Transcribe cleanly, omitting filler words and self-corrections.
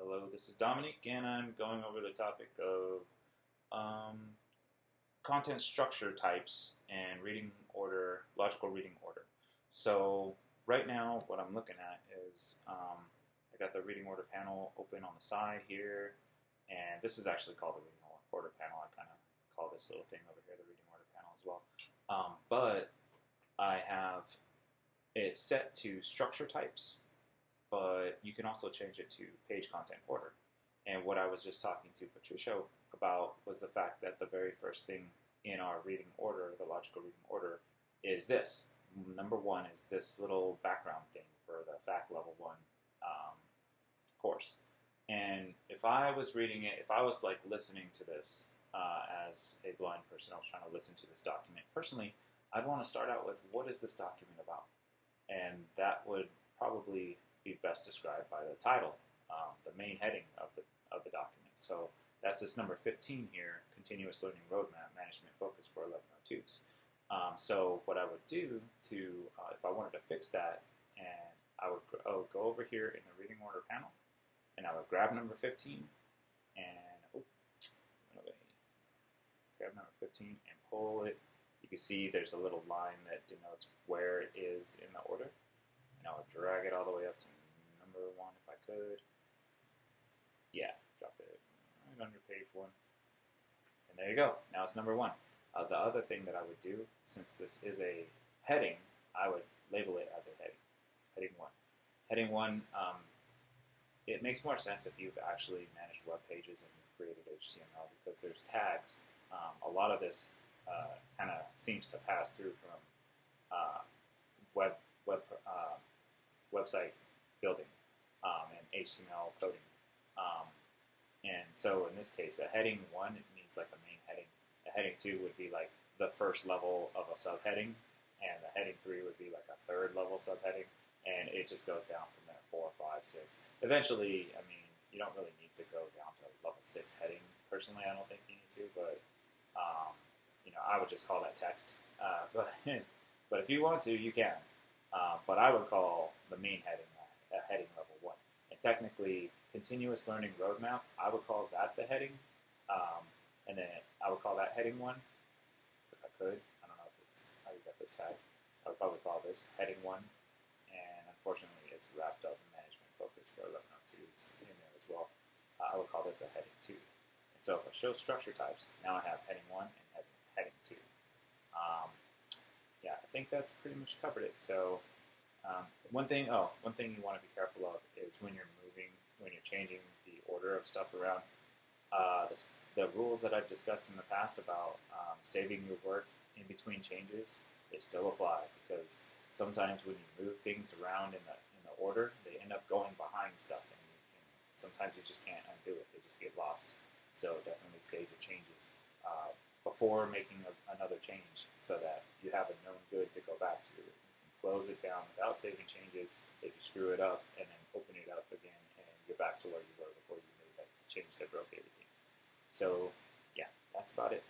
Hello, this is Dominic, and I'm going over the topic of content structure types and reading order, logical reading order. So right now, what I'm looking at is I got the reading order panel open on the side here, and this is actually called the reading order panel. I kind of call this little thing over here the reading order panel as well. But I have it set to structure types, but you can also change it to page content order. And what I was just talking to Patricia about was the fact that the very first thing in our reading order, the logical reading order, is this. Number one is this little background thing for the Fact Level 1 course. And if I was reading it, if I was like listening to this as a blind person, I was trying to listen to this document personally, I'd want to start out with, what is this document about? And that would probably be best described by the title, the main heading of the document. So that's this number 15 here, Continuous Learning Roadmap Management Focus for 1102s. So what I would do to, if I wanted to fix that, and I would go over here in the reading order panel, and I would grab number 15, and grab number 15 and pull it. You can see there's a little line that denotes where it is in the order. And I would drag it all the way up to number 1 if I could. Yeah, drop it right under page 1. And there you go. Now it's number 1. The other thing that I would do, since this is a heading, I would label it as a heading. Heading 1. Heading 1, it makes more sense if you've actually managed web pages and you've created HTML, because there's tags. A lot of this kind of seems to pass through from website building and HTML coding. And so in this case, a heading 1, it means like a main heading. A heading 2 would be like the first level of a subheading, and a heading 3 would be like a third level subheading, and it just goes down from there, 4, 5, 6. Eventually, I mean, you don't really need to go down to level 6 heading. Personally, I don't think you need to, but you know, I would just call that text. But if you want to, you can. But I would call the main heading a heading level 1. And technically, Continuous Learning Roadmap, I would call that the heading. And then I would call that heading 1, if I could. I don't know if it's how you got this tag. I would probably call this heading 1. And unfortunately, it's wrapped up in management focus for 1102s in there as well. I would call this a heading 2. And so if I show structure types, now I have heading 1 and heading 2. Yeah, I think that's pretty much covered it. So one thing you want to be careful of is when you're changing the order of stuff around. The rules that I've discussed in the past about saving your work in between changes, they still apply, because sometimes when you move things around in the order, they end up going behind stuff, and sometimes you just can't undo it. They just get lost. So definitely save your changes before making another change, so that you have a known good to go back to. You can close it down without saving changes if you screw it up, and then open it up again and get back to where you were before you made that change that broke everything. So yeah, that's about it.